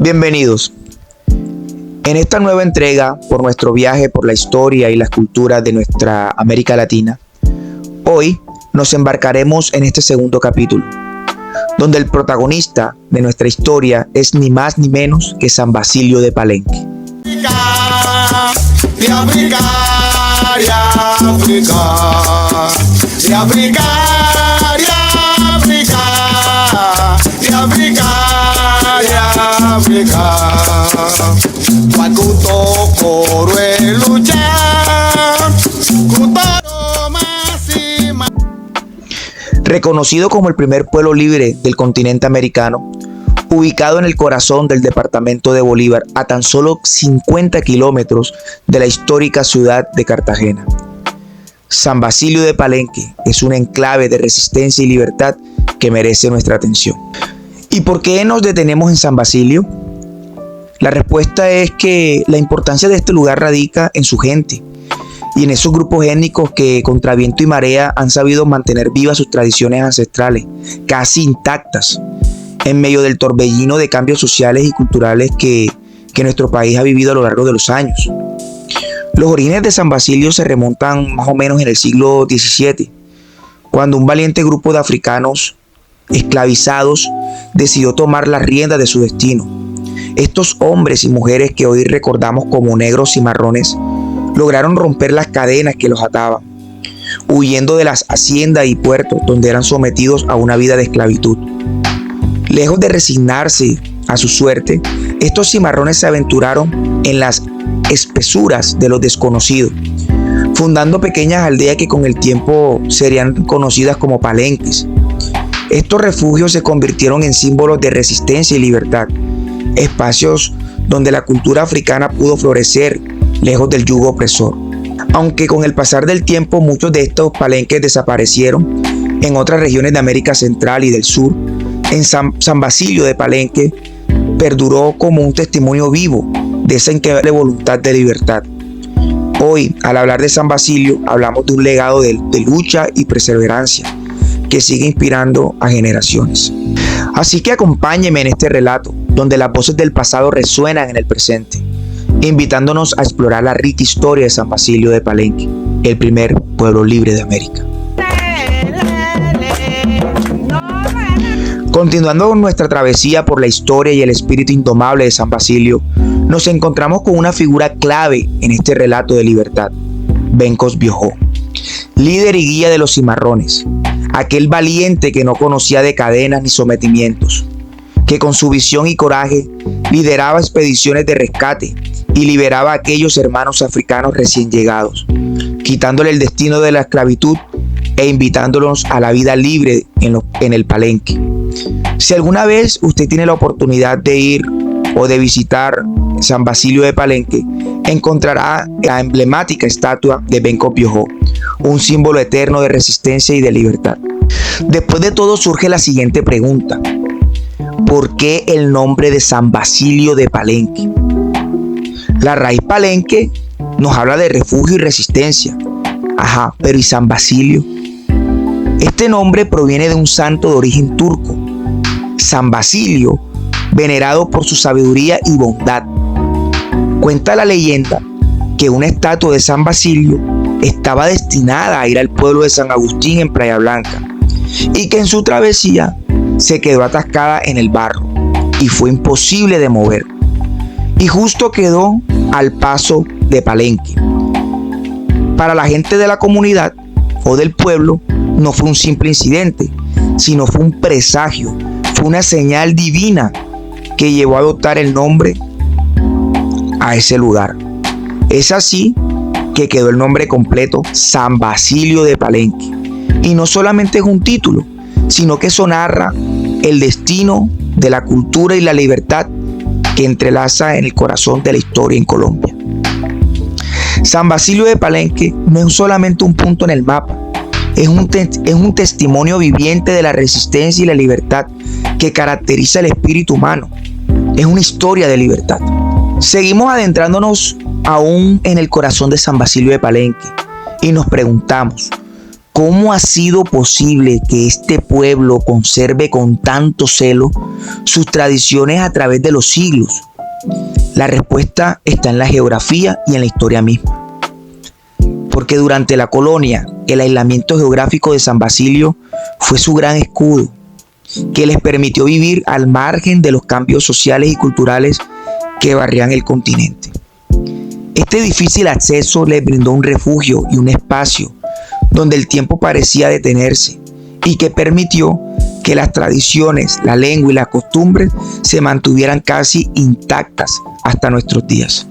Bienvenidos. En esta nueva entrega por nuestro viaje por la historia y las culturas de nuestra América Latina, hoy nos embarcaremos en este segundo capítulo, donde el protagonista de nuestra historia es ni más ni menos que San Basilio de Palenque. Reconocido como el primer pueblo libre del continente americano, ubicado en el corazón del departamento de Bolívar, a tan solo 50 kilómetros de la histórica ciudad de Cartagena. San Basilio de Palenque es un enclave de resistencia y libertad que merece nuestra atención. ¿Y por qué nos detenemos en San Basilio? La respuesta es que la importancia de este lugar radica en su gente y en esos grupos étnicos que contra viento y marea han sabido mantener vivas sus tradiciones ancestrales, casi intactas, en medio del torbellino de cambios sociales y culturales que nuestro país ha vivido a lo largo de los años. Los orígenes de San Basilio se remontan más o menos en el siglo XVII, cuando un valiente grupo de africanos esclavizados decidió tomar las riendas de su destino. Estos hombres y mujeres que hoy recordamos como negros y marrones lograron romper las cadenas que los ataban, huyendo de las haciendas y puertos donde eran sometidos a una vida de esclavitud. Lejos de resignarse a su suerte, estos cimarrones se aventuraron en las espesuras de lo desconocido, fundando pequeñas aldeas que con el tiempo serían conocidas como palenques. Estos refugios se convirtieron en símbolos de resistencia y libertad, espacios donde la cultura africana pudo florecer lejos del yugo opresor. Aunque con el pasar del tiempo muchos de estos palenques desaparecieron en otras regiones de América Central y del Sur, en San Basilio de Palenque perduró como un testimonio vivo de esa inquebrantable voluntad de libertad. Hoy, al hablar de San Basilio, hablamos de un legado de lucha y perseverancia que sigue inspirando a generaciones. Así que acompáñeme en este relato, donde las voces del pasado resuenan en el presente, invitándonos a explorar la rica historia de San Basilio de Palenque, el primer pueblo libre de América. Continuando con nuestra travesía por la historia y el espíritu indomable de San Basilio, nos encontramos con una figura clave en este relato de libertad: Bencos Biojó, líder y guía de los cimarrones, aquel valiente que no conocía de cadenas ni sometimientos, que con su visión y coraje lideraba expediciones de rescate y liberaba a aquellos hermanos africanos recién llegados, quitándole el destino de la esclavitud e invitándolos a la vida libre en el Palenque. Si alguna vez usted tiene la oportunidad de ir o de visitar San Basilio de Palenque, encontrará la emblemática estatua de Bencos Biojó, un símbolo eterno de resistencia y de libertad. Después de todo surge la siguiente pregunta: ¿por qué el nombre de San Basilio de Palenque? La raíz Palenque nos habla de refugio y resistencia. Ajá, pero ¿y San Basilio? Este nombre proviene de un santo de origen turco, San Basilio, venerado por su sabiduría y bondad. Cuenta la leyenda que una estatua de San Basilio estaba destinada a ir al pueblo de San Agustín en Playa Blanca y que en su travesía se quedó atascada en el barro y fue imposible de mover, y justo quedó al paso de Palenque. Para la gente de la comunidad o del pueblo no fue un simple incidente, sino fue un presagio, fue una señal divina que llevó a adoptar el nombre a ese lugar. Es así que quedó el nombre completo, San Basilio de Palenque. Y no solamente es un título, sino que eso narra el destino de la cultura y la libertad que entrelaza en el corazón de la historia en Colombia. San Basilio de Palenque no es solamente un punto en el mapa, es un testimonio viviente de la resistencia y la libertad que caracteriza el espíritu humano. Es una historia de libertad. Seguimos adentrándonos aún en el corazón de San Basilio de Palenque y nos preguntamos: ¿Cómo ha sido posible que este pueblo conserve con tanto celo sus tradiciones a través de los siglos? La respuesta está en la geografía y en la historia misma. Porque durante la colonia, el aislamiento geográfico de San Basilio fue su gran escudo, que les permitió vivir al margen de los cambios sociales y culturales que barrían el continente. Este difícil acceso les brindó un refugio y un espacio donde el tiempo parecía detenerse y que permitió que las tradiciones, la lengua y las costumbres se mantuvieran casi intactas hasta nuestros días.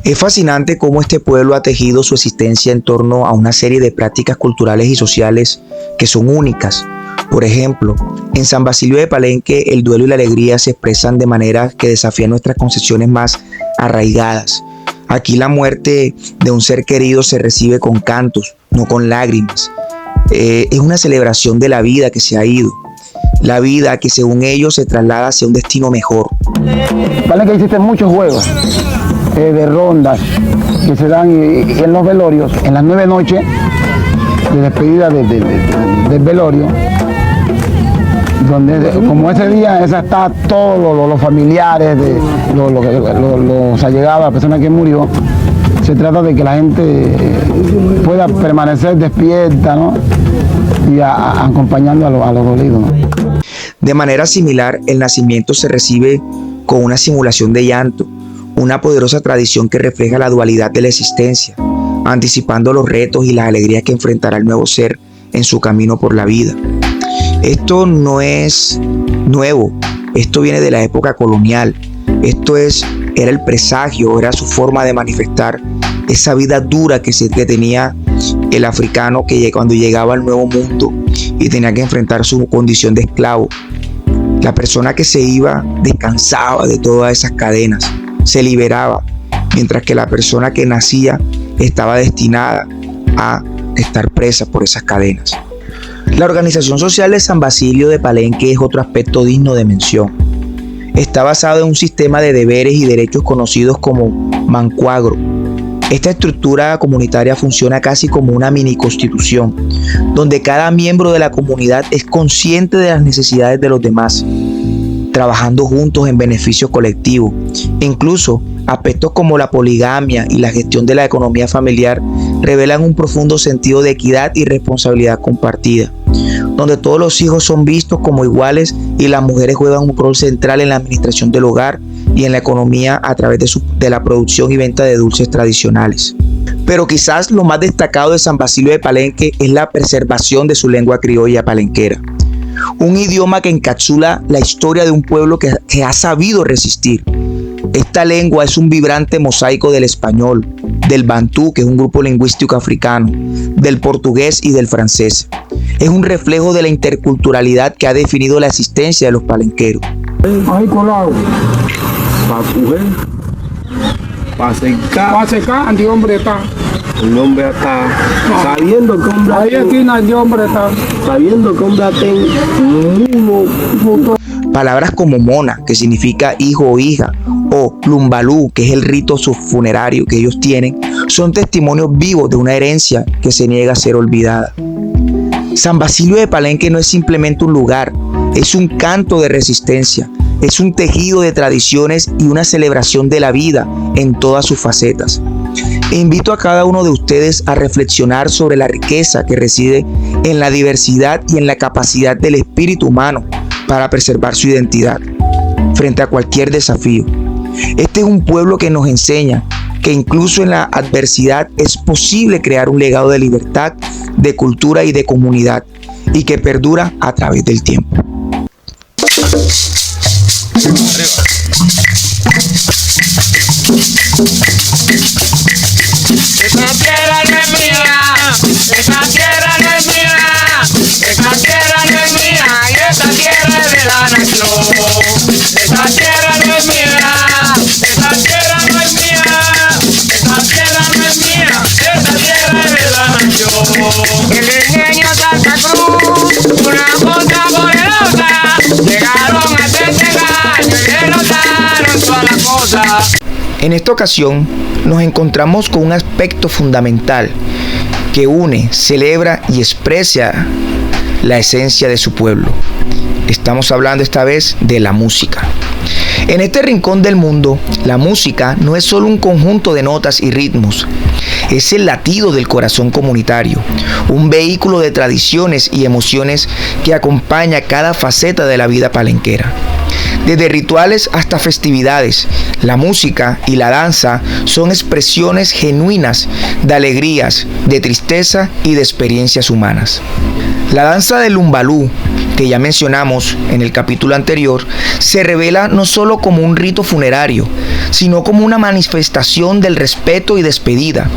Es fascinante cómo este pueblo ha tejido su existencia en torno a una serie de prácticas culturales y sociales que son únicas. Por ejemplo, en San Basilio de Palenque el duelo y la alegría se expresan de manera que desafían nuestras concepciones más arraigadas. Aquí la muerte de un ser querido se recibe con cantos, no con lágrimas. Es una celebración de la vida que se ha ido. La vida que según ellos se traslada hacia un destino mejor. Vale que existen muchos juegos de rondas que se dan en los velorios, en las 9 noches de despedida del velorio, donde como ese día está todos los familiares, los allegados, la persona que murió. Se trata de que la gente pueda permanecer despierta, ¿no? Y acompañando a los dolidos, ¿no? De manera similar, el nacimiento se recibe con una simulación de llanto, una poderosa tradición que refleja la dualidad de la existencia, anticipando los retos y las alegrías que enfrentará el nuevo ser en su camino por la vida. Esto no es nuevo, esto viene de la época colonial, era el presagio, era su forma de manifestar esa vida dura que tenía el africano que cuando llegaba al nuevo mundo y tenía que enfrentar su condición de esclavo. La persona que se iba descansaba de todas esas cadenas, se liberaba, mientras que la persona que nacía estaba destinada a estar presa por esas cadenas. La organización social de San Basilio de Palenque es otro aspecto digno de mención. Está basado en un sistema de deberes y derechos conocidos como mancuagro. Esta estructura comunitaria funciona casi como una mini constitución, donde cada miembro de la comunidad es consciente de las necesidades de los demás, trabajando juntos en beneficio colectivo. Incluso aspectos como la poligamia y la gestión de la economía familiar revelan un profundo sentido de equidad y responsabilidad compartida, donde todos los hijos son vistos como iguales y las mujeres juegan un rol central en la administración del hogar y en la economía a través de la producción y venta de dulces tradicionales. Pero quizás lo más destacado de San Basilio de Palenque es la preservación de su lengua criolla palenquera, un idioma que encapsula la historia de un pueblo que ha sabido resistir. Esta lengua es un vibrante mosaico del español, del bantú, que es un grupo lingüístico africano, del portugués y del francés. Es un reflejo de la interculturalidad que ha definido la existencia de los palenqueros. Ahí colado. Para coger, para secar, el hombre está. El hombre está sabiendo que hombre ahí esquina el hombre está. Sabiendo que hombre Palabras como mona, que significa hijo o hija, o lumbalú, que es el rito funerario que ellos tienen, son testimonios vivos de una herencia que se niega a ser olvidada. San Basilio de Palenque no es simplemente un lugar, es un canto de resistencia, es un tejido de tradiciones y una celebración de la vida en todas sus facetas. Invito a cada uno de ustedes a reflexionar sobre la riqueza que reside en la diversidad y en la capacidad del espíritu humano para preservar su identidad frente a cualquier desafío. Este es un pueblo que nos enseña que incluso en la adversidad es posible crear un legado de libertad, de cultura y de comunidad, y que perdura a través del tiempo. Esta tierra no es mía, esta tierra no es mía, esta tierra no es mía, y esta tierra es de la nación. Esta tierra no es mía, esta tierra no es mía, esta tierra no es mía, esta tierra es de la nación. El ingenio Santa Cruz, una cosa poderosa, llegaron a este engaño y derrotaron todas las cosas. En esta ocasión nos encontramos con un aspecto fundamental que une, celebra y expresa la esencia de su pueblo. Estamos hablando esta vez de la música. En este rincón del mundo, la música no es solo un conjunto de notas y ritmos, es el latido del corazón comunitario, un vehículo de tradiciones y emociones que acompaña cada faceta de la vida palenquera. Desde rituales hasta festividades, la música y la danza son expresiones genuinas de alegrías, de tristeza y de experiencias humanas. La danza del Lumbalú, que ya mencionamos en el capítulo anterior, se revela no solo como un rito funerario, sino como una manifestación del respeto y despedida,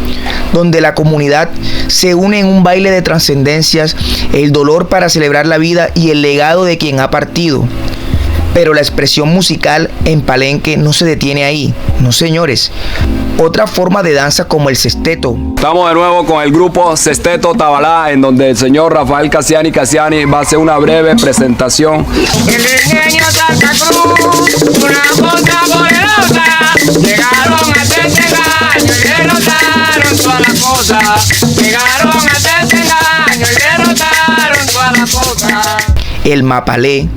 donde la comunidad se une en un baile de trascendencias, el dolor para celebrar la vida y el legado de quien ha partido. Pero la expresión musical en Palenque no se detiene ahí, no señores. Otra forma de danza como el sesteto. Estamos de nuevo con el grupo Sesteto Tabalá, en donde el señor Rafael Casiani va a hacer una breve presentación. El ingenio Santa Cruz, una cosa poderosa, llegaron a este engaño y derrotaron todas las cosas. Llegaron a este engaño y derrotaron todas las cosas. El mapalé.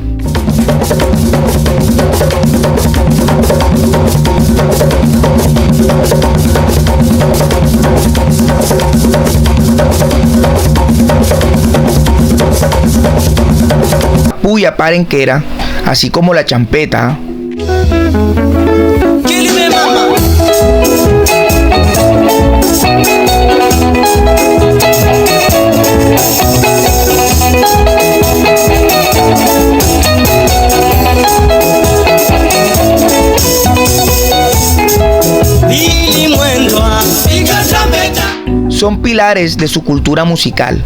Puya palenquera, así como la champeta. Son pilares de su cultura musical.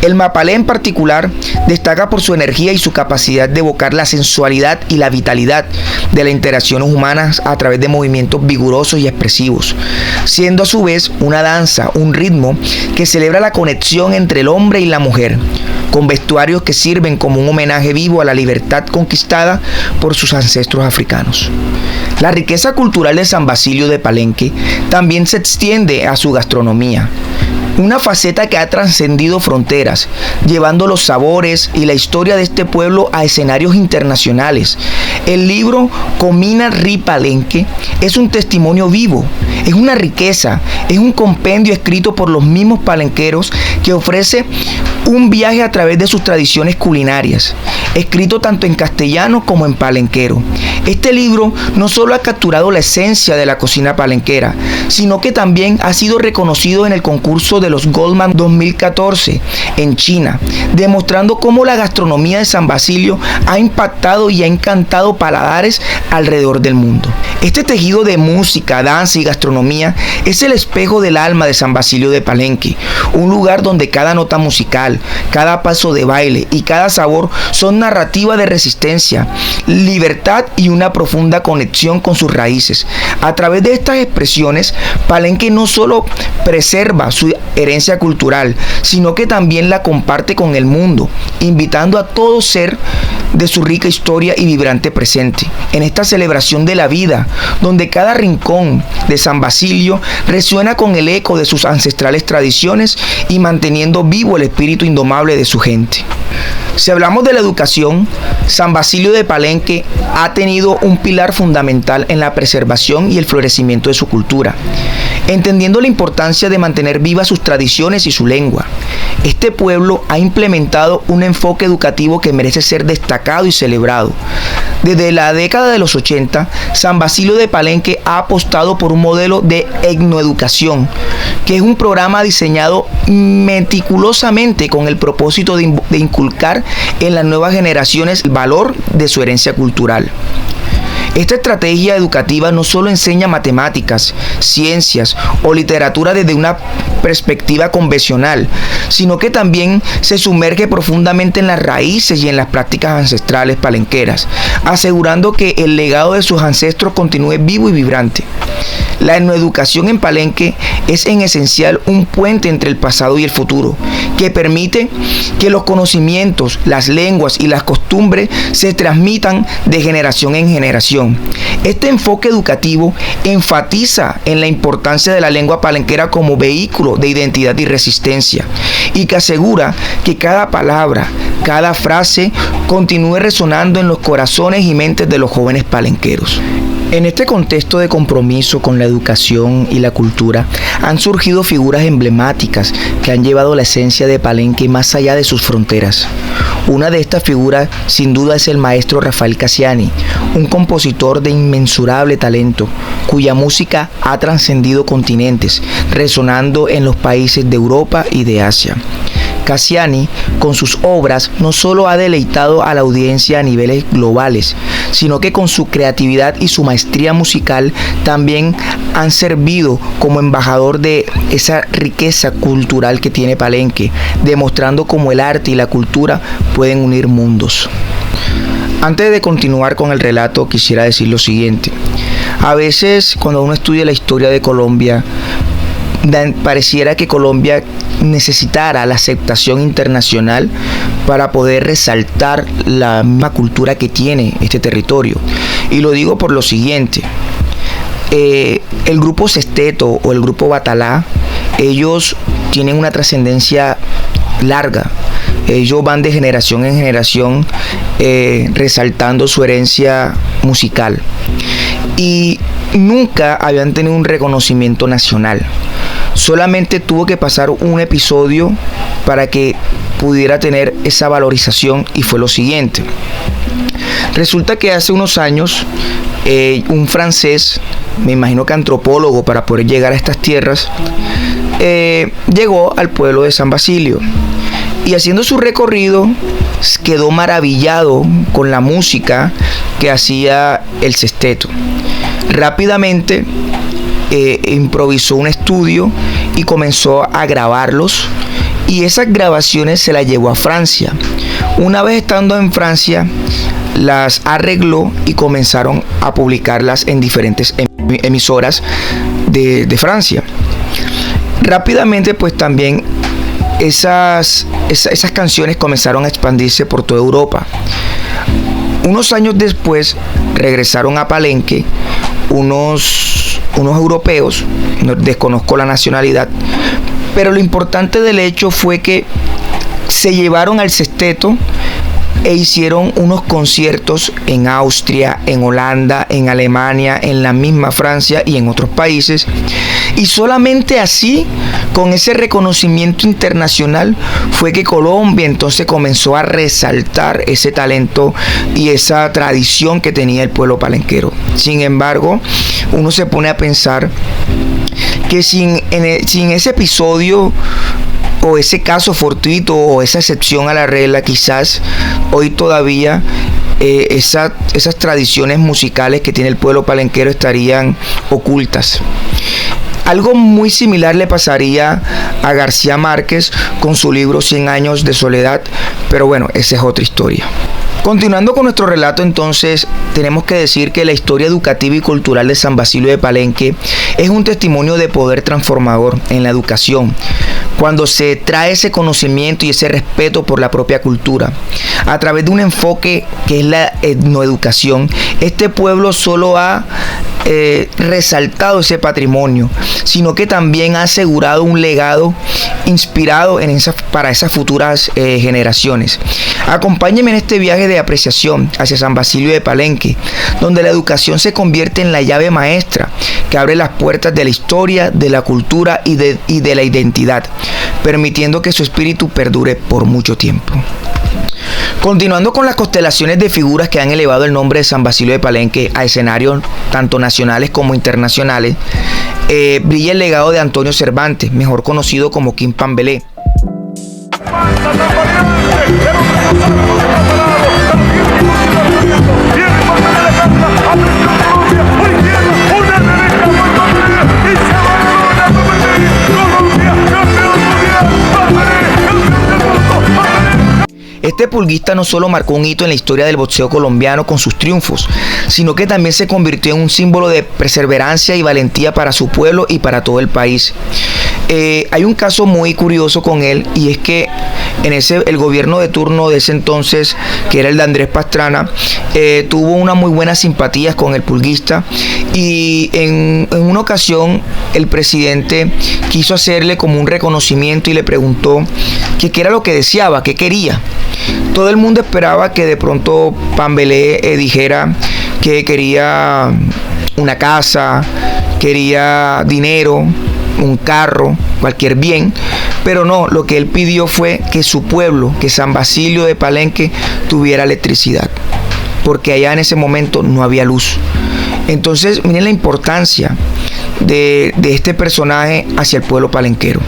El mapalé en particular destaca por su energía y su capacidad de evocar la sensualidad y la vitalidad de las interacciones humanas a través de movimientos vigorosos y expresivos, siendo a su vez una danza, un ritmo que celebra la conexión entre el hombre y la mujer, con vestuarios que sirven como un homenaje vivo a la libertad conquistada por sus ancestros africanos. La riqueza cultural de San Basilio de Palenque también se extiende a su gastronomía, una faceta que ha trascendido fronteras, llevando los sabores y la historia de este pueblo a escenarios internacionales. El libro Comina Ri Palenque es un testimonio vivo, es una riqueza, es un compendio escrito por los mismos palenqueros que ofrece un viaje a través de sus tradiciones culinarias, escrito tanto en castellano como en palenquero. Este libro no solo ha capturado la esencia de la cocina palenquera, sino que también ha sido reconocido en el concurso de los Goldman 2014 en China, demostrando cómo la gastronomía de San Basilio ha impactado y ha encantado paladares alrededor del mundo. Este tejido de música, danza y gastronomía es el espejo del alma de San Basilio de Palenque, un lugar donde cada nota musical, cada paso de baile y cada sabor son narrativa de resistencia, libertad y una profunda conexión con sus raíces. A través de estas expresiones, Palenque no solo preserva su herencia cultural, sino que también la comparte con el mundo, invitando a todo ser de su rica historia y vibrante presente. En esta celebración de la vida, donde cada rincón de San Basilio resuena con el eco de sus ancestrales tradiciones y manteniendo vivo el espíritu indomable de su gente. Si hablamos de la educación, San Basilio de Palenque ha tenido un pilar fundamental en la preservación y el florecimiento de su cultura, entendiendo la importancia de mantener vivas sus tradiciones y su lengua. Este pueblo ha implementado un enfoque educativo que merece ser destacado y celebrado. Desde la década de los 80, San Basilio de Palenque ha apostado por un modelo de etnoeducación, que es un programa diseñado meticulosamente con el propósito de inculcar en las nuevas generaciones el valor de su herencia cultural. Esta estrategia educativa no solo enseña matemáticas, ciencias o literatura desde una perspectiva convencional, sino que también se sumerge profundamente en las raíces y en las prácticas ancestrales palenqueras, asegurando que el legado de sus ancestros continúe vivo y vibrante. La etnoeducación en Palenque es en esencial un puente entre el pasado y el futuro, que permite que los conocimientos, las lenguas y las costumbres se transmitan de generación en generación, educación. Este enfoque educativo enfatiza en la importancia de la lengua palenquera como vehículo de identidad y resistencia, y que asegura que cada palabra, cada frase continúe resonando en los corazones y mentes de los jóvenes palenqueros. En este contexto de compromiso con la educación y la cultura, han surgido figuras emblemáticas que han llevado la esencia de Palenque más allá de sus fronteras. Una de estas figuras, sin duda, es el maestro Rafael Cassiani, un compositor de inmensurable talento, cuya música ha trascendido continentes, resonando en los países de Europa y de Asia. Cassiani, con sus obras, no solo ha deleitado a la audiencia a niveles globales, sino que con su creatividad y su maestría musical también han servido como embajador de esa riqueza cultural que tiene Palenque, demostrando cómo el arte y la cultura pueden unir mundos. Antes de continuar con el relato, quisiera decir lo siguiente. A veces, cuando uno estudia la historia de Colombia, pareciera que Colombia necesitara la aceptación internacional para poder resaltar la misma cultura que tiene este territorio. Y lo digo por lo siguiente. El grupo Sesteto o el grupo Batalá, ellos tienen una trascendencia larga. Ellos van de generación en generación resaltando su herencia musical. Y nunca habían tenido un reconocimiento nacional. Solamente tuvo que pasar un episodio para que pudiera tener esa valorización, y fue lo siguiente. Resulta que hace unos años un francés, me imagino que antropólogo para poder llegar a estas tierras, llegó al pueblo de San Basilio y haciendo su recorrido quedó maravillado con la música que hacía el sesteto. Rápidamente improvisó un estudio y comenzó a grabarlos, y esas grabaciones se las llevó a Francia. Una vez estando en Francia, las arregló y comenzaron a publicarlas en diferentes emisoras de Francia. Rápidamente, pues también esas canciones comenzaron a expandirse por toda Europa. Unos años después regresaron a Palenque unos europeos, no desconozco la nacionalidad, pero lo importante del hecho fue que se llevaron al sesteto e hicieron unos conciertos en Austria, en Holanda, en Alemania, en la misma Francia y en otros países. Y solamente así, con ese reconocimiento internacional, fue que Colombia entonces comenzó a resaltar ese talento y esa tradición que tenía el pueblo palenquero. Sin embargo, uno se pone a pensar que sin ese episodio o ese caso fortuito o esa excepción a la regla, quizás hoy todavía esas tradiciones musicales que tiene el pueblo palenquero estarían ocultas. Algo muy similar le pasaría a García Márquez con su libro 100 años de soledad, pero bueno, esa es otra historia. Continuando con nuestro relato, entonces, tenemos que decir que la historia educativa y cultural de San Basilio de Palenque es un testimonio de poder transformador en la educación, cuando se trae ese conocimiento y ese respeto por la propia cultura. A través de un enfoque que es la etnoeducación, este pueblo solo ha resaltado ese patrimonio, sino que también ha asegurado un legado inspirado para esas futuras generaciones. Acompáñenme en este viaje de apreciación hacia San Basilio de Palenque, donde la educación se convierte en la llave maestra que abre las puertas de la historia, de la cultura y de la identidad, permitiendo que su espíritu perdure por mucho tiempo. Continuando con las constelaciones de figuras que han elevado el nombre de San Basilio de Palenque a escenarios tanto nacionales como internacionales, brilla el legado de Antonio Cervantes, mejor conocido como King Pambelé. Este pulguista no solo marcó un hito en la historia del boxeo colombiano con sus triunfos, sino que también se convirtió en un símbolo de perseverancia y valentía para su pueblo y para todo el país. Hay un caso muy curioso con él, y es que el gobierno de turno de ese entonces, que era el de Andrés Pastrana, tuvo unas muy buenas simpatías con el pulguista, y en una ocasión el presidente quiso hacerle como un reconocimiento y le preguntó que qué era lo que deseaba, qué quería. Todo el mundo esperaba que de pronto Pambelé dijera que quería una casa, quería dinero, un carro, cualquier bien, pero no, lo que él pidió fue que su pueblo, que San Basilio de Palenque, tuviera electricidad, porque allá en ese momento no había luz. Entonces, miren la importancia de este personaje hacia el pueblo palenquero.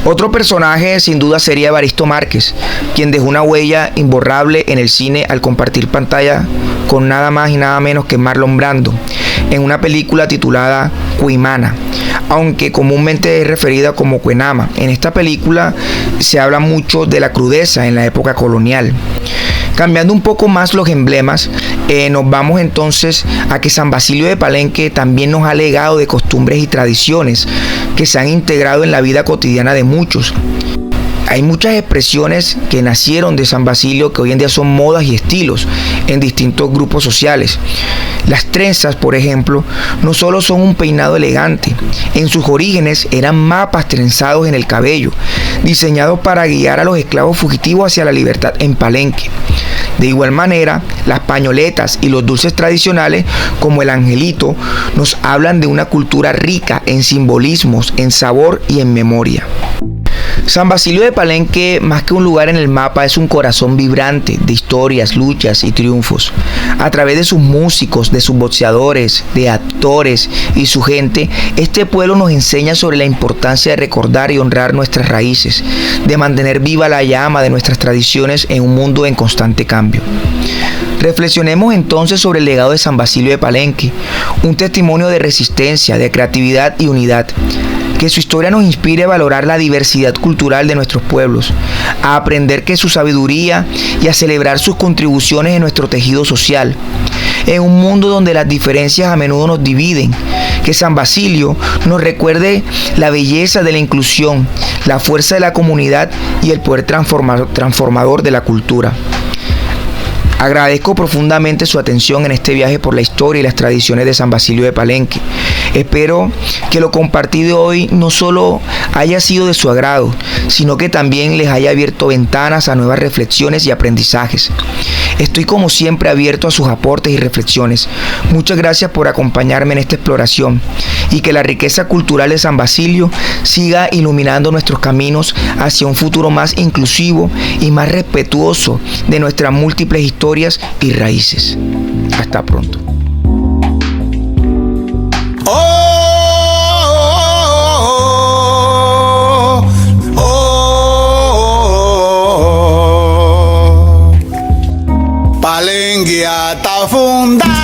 Otro personaje sin duda sería Evaristo Márquez, quien dejó una huella imborrable en el cine al compartir pantalla con nada más y nada menos que Marlon Brando, en una película titulada Cuimana, aunque comúnmente es referida como Cuenama. En esta película se habla mucho de la crudeza en la época colonial. Cambiando un poco más los emblemas, nos vamos entonces a que San Basilio de Palenque también nos ha legado de costumbres y tradiciones que se han integrado en la vida cotidiana de muchos. Hay muchas expresiones que nacieron de San Basilio que hoy en día son modas y estilos en distintos grupos sociales. Las trenzas, por ejemplo, no solo son un peinado elegante, en sus orígenes eran mapas trenzados en el cabello, diseñados para guiar a los esclavos fugitivos hacia la libertad en Palenque. De igual manera, las pañoletas y los dulces tradicionales, como el angelito, nos hablan de una cultura rica en simbolismos, en sabor y en memoria. San Basilio de Palenque, más que un lugar en el mapa, es un corazón vibrante de historias, luchas y triunfos. A través de sus músicos, de sus boxeadores, de actores y su gente, este pueblo nos enseña sobre la importancia de recordar y honrar nuestras raíces, de mantener viva la llama de nuestras tradiciones en un mundo en constante cambio. Reflexionemos entonces sobre el legado de San Basilio de Palenque, un testimonio de resistencia, de creatividad y unidad. Que su historia nos inspire a valorar la diversidad cultural de nuestros pueblos, a aprender que su sabiduría y a celebrar sus contribuciones en nuestro tejido social. En un mundo donde las diferencias a menudo nos dividen, que San Basilio nos recuerde la belleza de la inclusión, la fuerza de la comunidad y el poder transformador de la cultura. Agradezco profundamente su atención en este viaje por la historia y las tradiciones de San Basilio de Palenque. Espero que lo compartido hoy no solo haya sido de su agrado, sino que también les haya abierto ventanas a nuevas reflexiones y aprendizajes. Estoy como siempre abierto a sus aportes y reflexiones. Muchas gracias por acompañarme en esta exploración y que la riqueza cultural de San Basilio siga iluminando nuestros caminos hacia un futuro más inclusivo y más respetuoso de nuestras múltiples historias y raíces. Hasta pronto. Palenque está fundada.